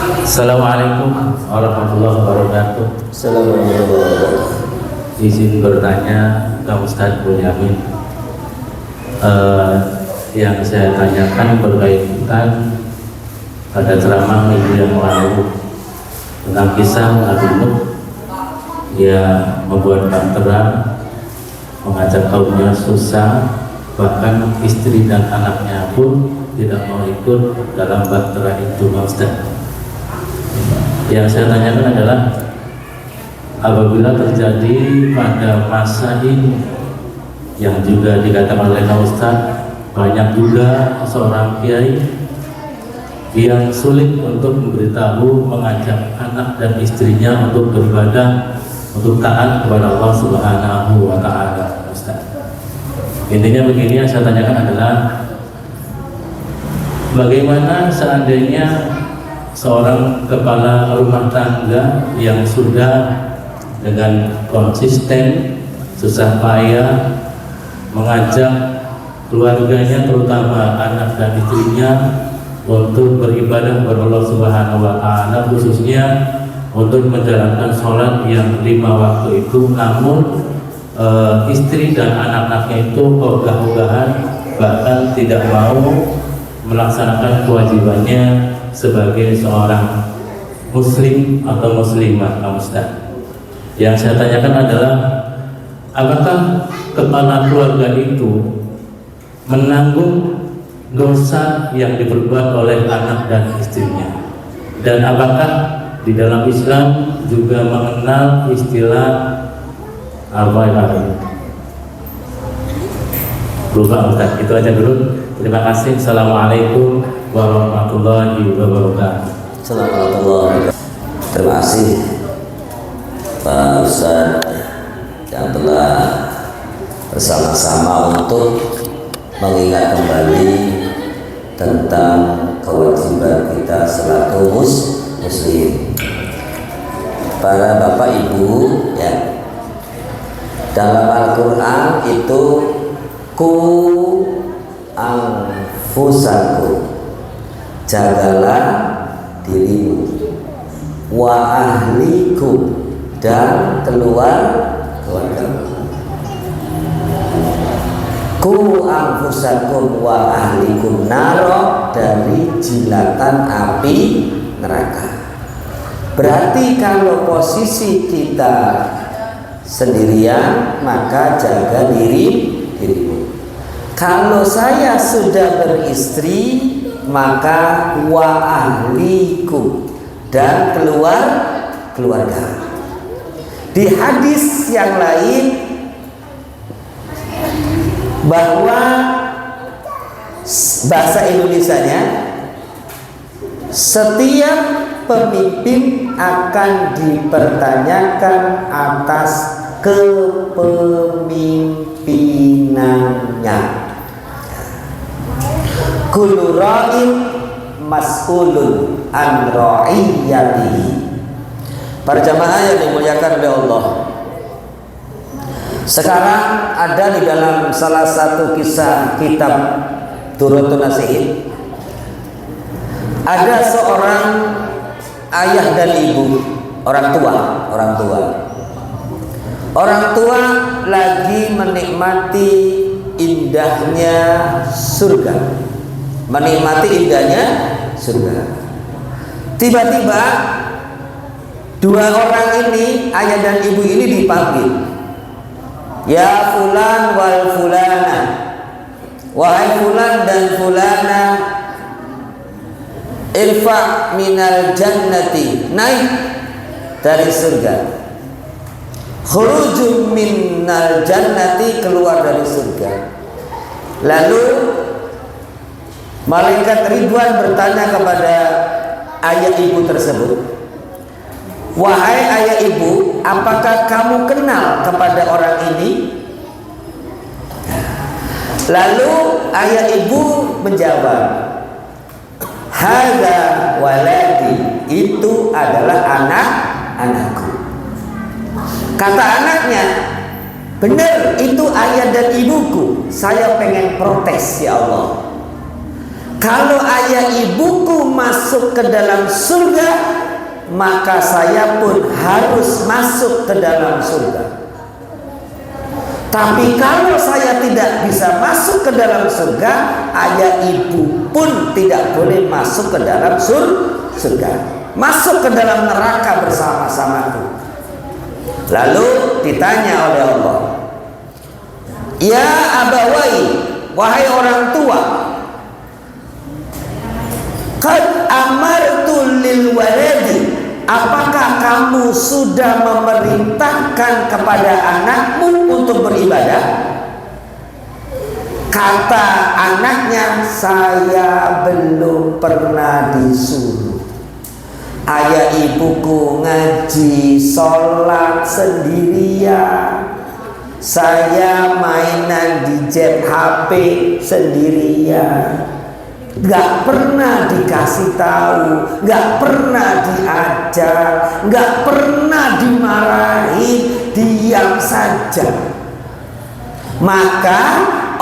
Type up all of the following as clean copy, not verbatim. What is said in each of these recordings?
Assalamualaikum warahmatullahi wabarakatuh. Assalamualaikum warahmatullahi wabarakatuh. Izin bertanya Kak Ustadz Bunyamin, yang saya tanyakan berkaitan pada ceramah minggu yang lalu tentang kisah Nabi Nuh yang membuat bahtera, mengajak kaumnya susah, bahkan istri dan anaknya pun tidak mau ikut dalam bahtera itu, Pak Ustadz. Yang saya tanyakan adalah, apabila terjadi pada masa ini yang juga dikatakan oleh Pak Ustadz, banyak juga seorang kiai yang sulit untuk memberitahu, mengajak anak dan istrinya untuk beribadah, untuk taat kepada Allah Subhanahu wa Ta'ala. Ustaz, intinya begini, yang saya tanyakan adalah, bagaimana seandainya seorang kepala rumah tangga yang sudah dengan konsisten, susah payah mengajak keluarganya, terutama anak dan istrinya, untuk beribadah kepada Allah Subhanahu wa Ta'ala, khususnya untuk menjalankan sholat yang 5 waktu itu, namun istri dan anak-anaknya itu ogah-ogahan, bahkan tidak mau melaksanakan kewajibannya sebagai seorang muslim atau muslimah, Pak Ustaz. Yang saya tanyakan adalah, apakah kepala keluarga itu menanggung dosa yang diperbuat oleh anak dan istrinya? Dan apakah di dalam Islam juga mengenal istilah al-bayyinah? Lupa Ustaz, itu aja dulu. Terima kasih. Assalamualaikum warahmatullahi wabarakatuh. Assalamualaikum. Terima kasih Pak Ustaz yang telah bersama-sama untuk mengingat kembali tentang kewajiban kita selaku muslim. Para bapak ibu, ya, dalam Al-Quran itu ku anfusakum, jagalah dirimu, wa ahlikum, dan keluargamu. Ku anfusakum wa ahlikum naro, dari jilatan api neraka. Berarti kalau posisi kita sendirian, maka jaga dirimu. Kalau saya sudah beristri, maka wa ahlikum, dan keluarga. Di hadis yang lain bahwa bahasa Indonesianya, setiap pemimpin akan dipertanyakan atas kepemimpinannya. Kullu ra'in mas'ulun an ra'iyatihi. Para jamaah yang dimuliakan oleh Allah, sekarang ada di dalam salah satu kisah kitab Durratun Nasihin, ada seorang ayah dan ibu, orang tua lagi menikmati indahnya surga. Tiba-tiba dua orang ini, ayah dan ibu ini, dipanggil, ya fulan wal fulana, wahai fulan dan fulana, irfa minal jannati, naik dari surga, khuruju minal jannati, keluar dari surga. Lalu malaikat Ridwan bertanya kepada ayah ibu tersebut, wahai ayah ibu, apakah kamu kenal kepada orang ini? Lalu ayah ibu menjawab, hadza waladi, itu adalah anak-anakku. Kata anaknya, benar, itu ayah dan ibuku. Saya pengen protes, ya Allah. kalau ayah ibuku masuk ke dalam surga, maka saya pun harus masuk ke dalam surga. Tapi kalau saya tidak bisa masuk ke dalam surga, ayah ibu pun tidak boleh masuk ke dalam surga, masuk ke dalam neraka bersama-samaku. Lalu ditanya oleh Allah, ya abawai, wahai orang tua, qad amartu lil waladi, apakah kamu sudah memerintahkan kepada anakmu untuk beribadah? Kata anaknya, saya belum pernah disuruh. Ayah ibuku ngaji sholat sendirian, saya mainan di jet HP sendirian, gak pernah dikasih tahu, gak pernah diajar, gak pernah dimarahi, diam saja. Maka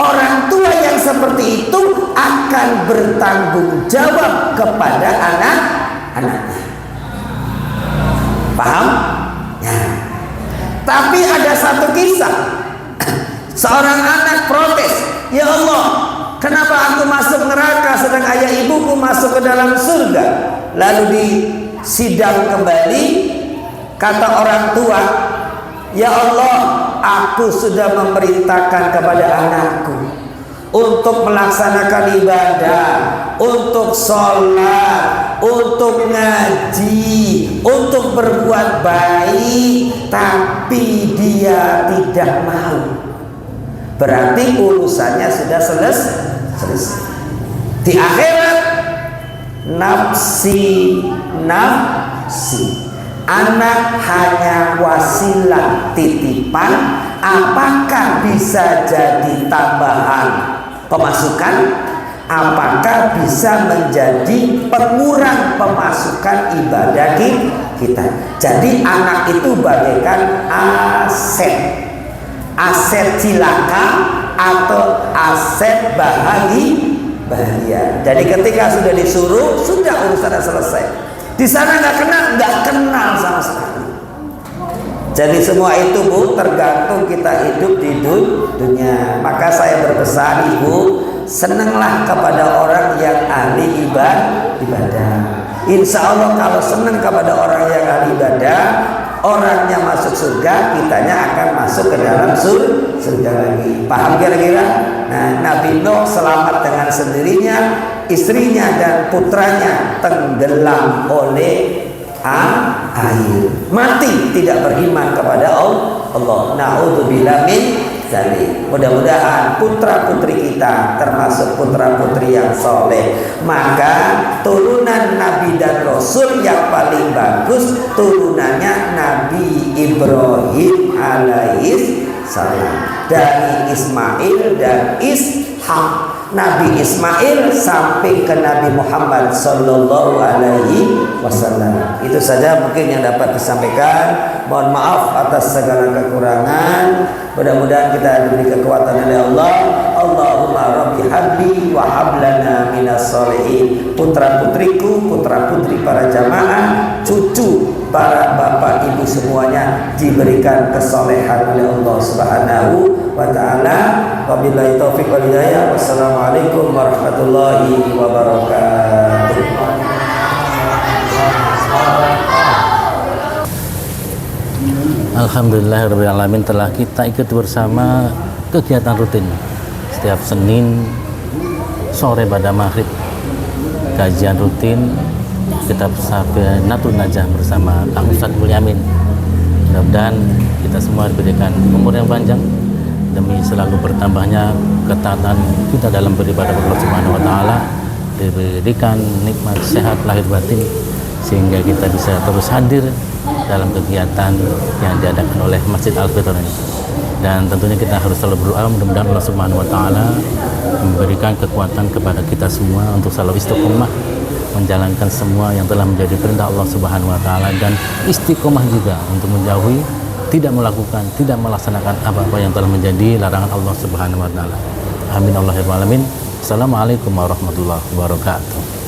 orang tua yang seperti itu akan bertanggung jawab kepada anak-anaknya. Paham? Ya. Tapi ada satu kisah, seorang anak protes, ya Allah, kenapa aku masuk neraka sedang ayah ibuku masuk ke dalam surga? Lalu disidang kembali, kata orang tua, ya Allah, aku sudah memerintahkan kepada anakku untuk melaksanakan ibadah, untuk sholat, untuk ngaji, untuk berbuat baik, tapi dia tidak mau. Berarti urusannya sudah selesai. Di akhirat, nafsi, anak hanya wasilah titipan. Apakah bisa jadi tambahan pemasukan? Apakah bisa menjadi pengurang pemasukan ibadah kita? Jadi anak itu bagaikan aset cilaka atau aset bahagia. Jadi ketika sudah disuruh, sudah urusannya selesai. Di sana nggak kenal sama sekali. Jadi semua itu Bu, tergantung kita hidup di dunia. Maka saya berpesan Ibu, senanglah kepada orang yang ahli ibadah. Insya Allah kalau senang kepada orang yang ahli ibadah, orangnya masuk surga, kitanya akan masuk ke dalam surga lagi. Paham kira-kira? Nah, Nabi Nuh selamat dengan sendirinya, istrinya dan putranya tenggelam oleh air, mati tidak beriman kepada Allah. Na'udzubillah min dzalik. Mudah-mudahan putra-putri kita termasuk putra-putri yang soleh. Maka turunan Nabi dan Rasul yang paling bagus turunannya Nabi Ibrahim alaihissalam, dari Ismail dan Ishak. Nabi Ismail sampai ke Nabi Muhammad sallallahu alaihi wasallam. Itu saja mungkin yang dapat disampaikan. Mohon maaf atas segala kekurangan. Mudah-mudahan kita diberi kekuatan oleh Allah. Allahumma rabbi habli wa hablana minas solihin. Putra-putriku, putra-putri para jamaah, cucu para bapak ibu semuanya diberikan kesolehan oleh Allah Subhanahu wa ta'ala. Wabillahi taufiq wal hidayah. Wassalamualaikum warahmatullahi wabarakatuh. Alhamdulillahirrahmanirrahim, telah kita ikuti bersama kegiatan rutin setiap Senin sore pada maghrib, kajian rutin kitab Safinatul Najah bersama Kang Ustadz Mulyamin. Mudah-mudahan kita semua diberikan umur yang panjang demi selalu bertambahnya ketaatan kita dalam beribadah kepada Allah Subhanahu wa taala, diberikan nikmat sehat lahir batin sehingga kita bisa terus hadir dalam kegiatan yang diadakan oleh Masjid Al-Fitr ini. Dan tentunya kita harus selalu berdoa mudah-mudahan Allah Subhanahu wa taala memberikan kekuatan kepada kita semua untuk selalu istiqomah menjalankan semua yang telah menjadi perintah Allah Subhanahu wa taala, dan istiqomah juga untuk menjauhi, tidak melakukan, tidak melaksanakan apa-apa yang telah menjadi larangan Allah Subhanahu wa taala. Amin Allahumma alamin. Assalamualaikum warahmatullahi wabarakatuh.